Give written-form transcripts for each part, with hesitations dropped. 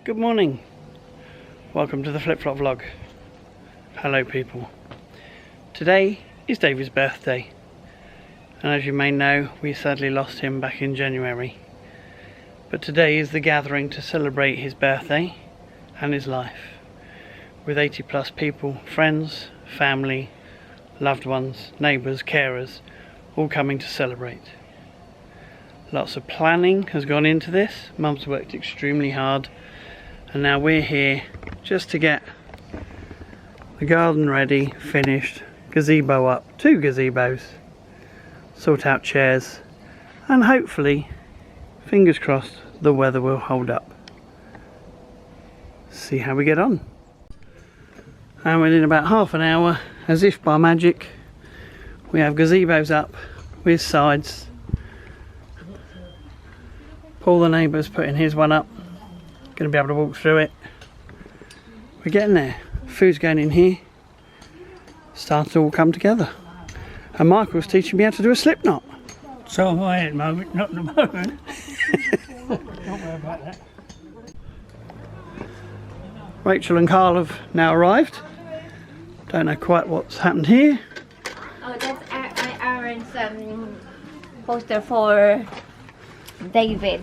Good morning, welcome to the Flip Flop vlog. Hello people. Today is David's birthday, and as you may know, we sadly lost him back in January. But today is the gathering to celebrate his birthday and his life, with 80 plus people, friends, family, loved ones, neighbours, carers, all coming to celebrate. Lots of planning has gone into this. Mum's worked extremely hard, and now we're here just to get the garden ready, finished, gazebo up, 2 gazebos, sort out chairs, and hopefully, fingers crossed, the weather will hold up. See how we get on. And within about half an hour, as if by magic, we have gazebos up with sides. Paul the neighbour's putting his one up. Going to be able to walk through it. We're getting there. Food's going in here. Starting to all come together. And Michael's teaching me how to do a slip knot. So am I at the moment, not at the moment. Don't worry about that. Rachel and Carl have now arrived. Don't know quite what's happened here. Oh, that's Aaron's poster for David.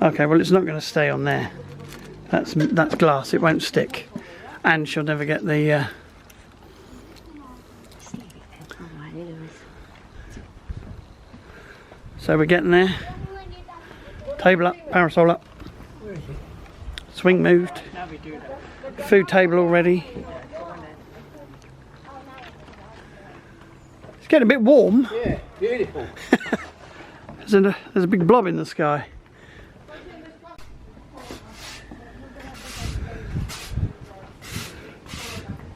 Okay, well it's not going to stay on there. That's glass, it won't stick. And she'll never get the... So we're getting there. Table up, parasol up. Swing moved. Food table already. It's getting a bit warm. Yeah, beautiful. There's a big blob in the sky.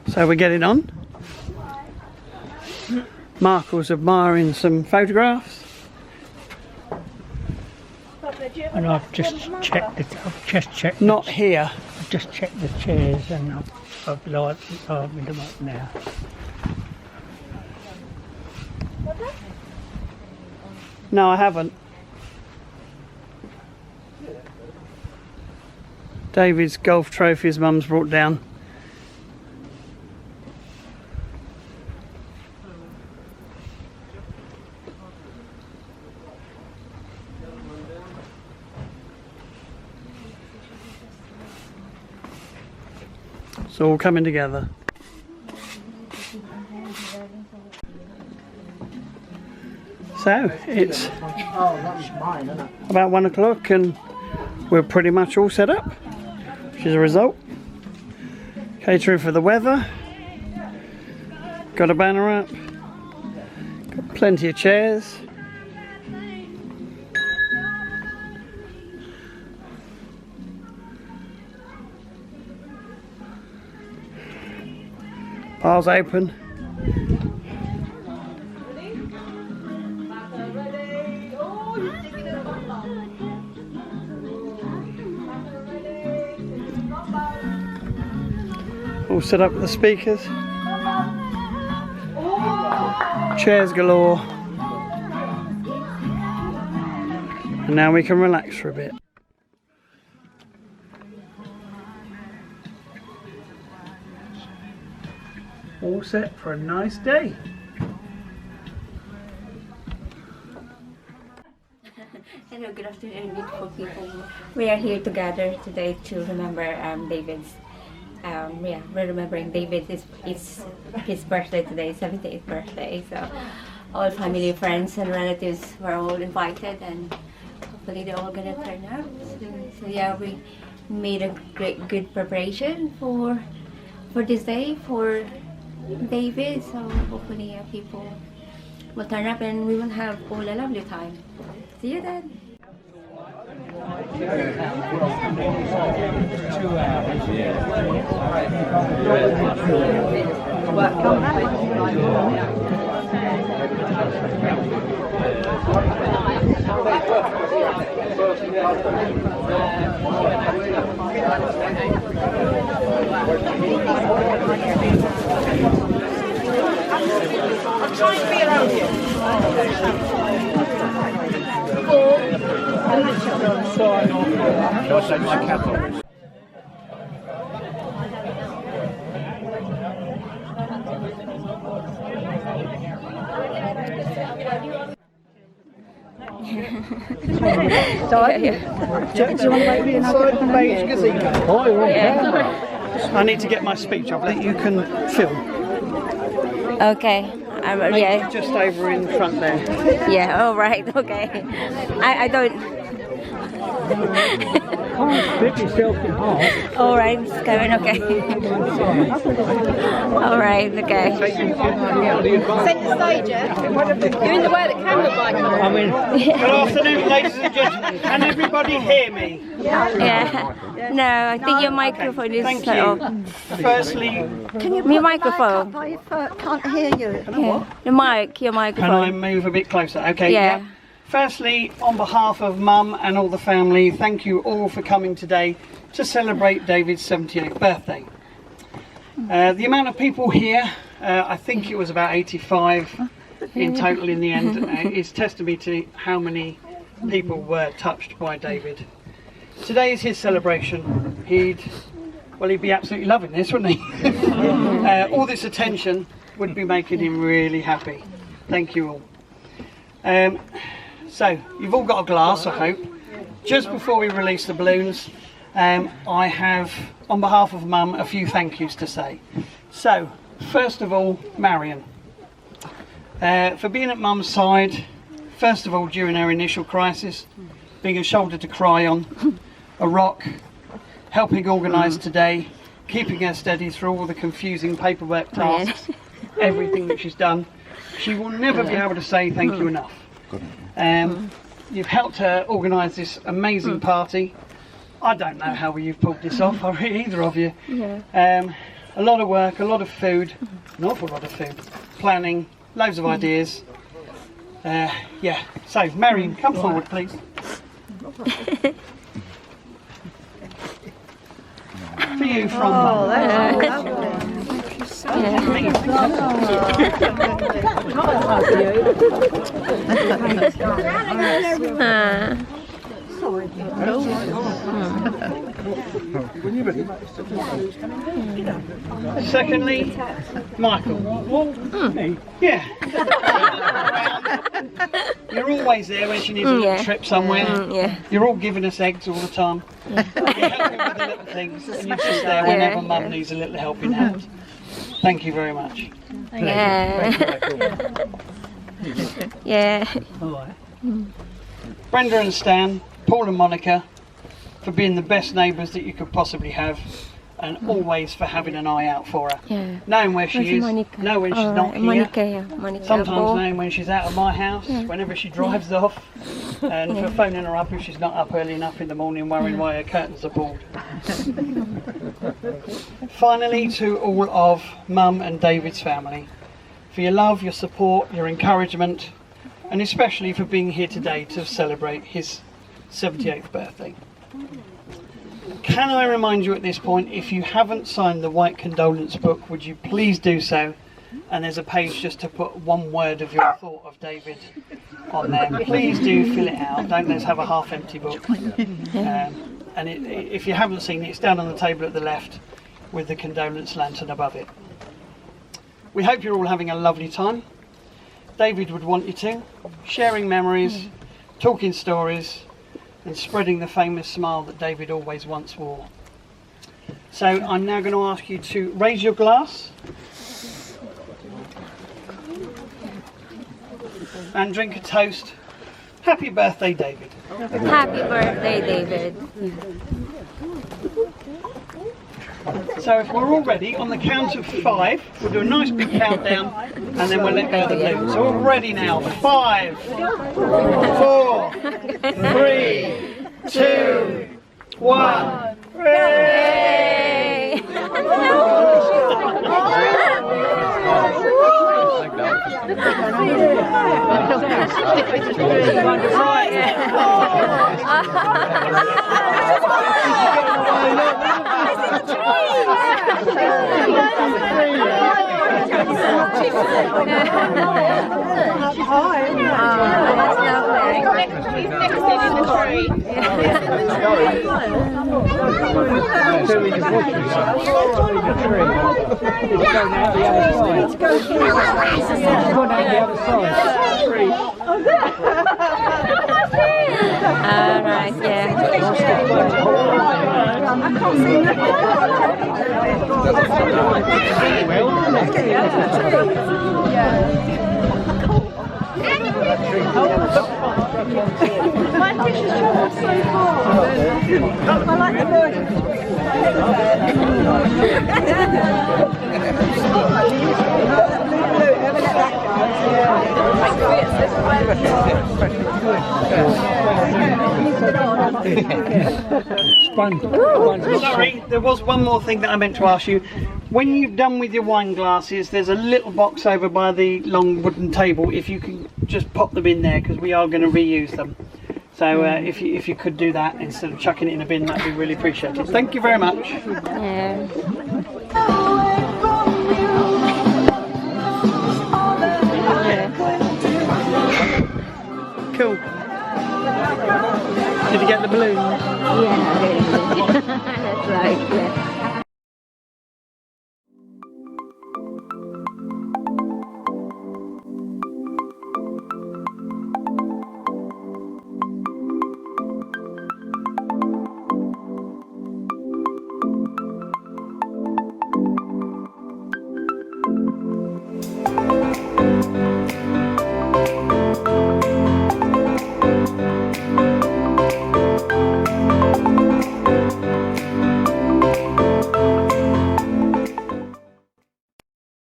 So we're getting on. Mark was admiring some photographs. And I've just checked. Not here. I've just checked the chairs and I've lighted them up now. No, I haven't. David's golf trophy his mum's brought down. It's all coming together. So it's about 1 o'clock and we're pretty much all set up, which is a result. Catering for the weather. Got a banner up. Got plenty of chairs. Bar's open. All set up with the speakers. Chairs galore. And now we can relax for a bit. All set for a nice day. Hello, good afternoon, beautiful people. We are here together today to remember David's. We're remembering David. It's his birthday today, 78th birthday. So all family, friends, and relatives were all invited, and hopefully they're all gonna turn out. So yeah, we made a good preparation for this day for David. So hopefully people will turn up and we will have all a lovely time. See you then. I'm trying to be around you. I need to get my speech off. You can film. Okay. Yeah. Just over in front there. Yeah. All right. Okay. I don't. Split yourself in half. All right, it's coming. Okay. All right. Okay. Centre stage, yeah? You're in the way that camera bike. I mean, good afternoon, ladies and gentlemen. Can everybody hear me? Yeah. No, I think your microphone is Thank set you. off. Firstly, Your microphone. I can't hear you. Yeah. Your can I microphone. move a bit closer? Okay. Yeah. Firstly, on behalf of Mum and all the family, thank you all for coming today to celebrate David's 78th birthday. The amount of people here, I think it was about 85 in total in the end, is testimony to how many people were touched by David. Today is his celebration. He'd be absolutely loving this, wouldn't he? All this attention would be making him really happy. Thank you all. So, you've all got a glass, I hope. Just before we release the balloons, I have, on behalf of Mum, a few thank yous to say. So, first of all, Marion. For being at Mum's side, first of all during her initial crisis, being a shoulder to cry on, a rock, helping organise today, keeping her steady through all the confusing paperwork tasks, everything that she's done. She will never be able to say thank you enough. You've helped her organise this amazing party. I don't know how you've pulled this off, either of you. A lot of work, a lot of food, an awful lot of food, planning, loads of ideas. Yeah, so Marion, come forward please. For you from Mum. Secondly, Michael. Yeah. You're always there when she needs a little trip somewhere. You're all giving us eggs all the time. You're helping with the little things, and you're just there whenever Mum needs a little helping hand. Thank you very much. Yeah. Brenda and Stan, Paul and Monica, for being the best neighbours that you could possibly have, and always for having an eye out for her. Knowing where she is, knowing when she's not here. Sometimes knowing when she's out of my house, whenever she drives off, and for phoning her up if she's not up early enough in the morning worrying why her curtains are pulled. Finally, to all of Mum and David's family, for your love, your support, your encouragement, and especially for being here today to celebrate his 78th birthday. Can I remind you at this point, if you haven't signed the white condolence book, would you please do so? And there's a page just to put one word of your thought of David on there. Please do fill it out. Don't let's have a half-empty book. And if you haven't seen it, it's down on the table at the left with the condolence lantern above it. We hope you're all having a lovely time. David would want you to. Sharing memories, talking stories, and spreading the famous smile that David always once wore. So I'm now going to ask you to raise your glass and drink a toast. Happy birthday, David. Happy birthday, David. So if we're all ready, on the count of 5, we'll do a nice big countdown and then we'll let go of the balloons. So we're ready now. 5, 4, 3, 2, 1. Yay! Alright, yeah. My fish has travelled so far. I like the bird. Sorry, there was one more thing that I meant to ask you. When you've done with your wine glasses, there's a little box over by the long wooden table. If you can just pop them in there, because we are going to reuse them. So if you could do that instead of chucking it in a bin, that'd be really appreciated. Thank you very much. Yeah. Cool. Did you get the balloons? Yeah, that's right. Yeah.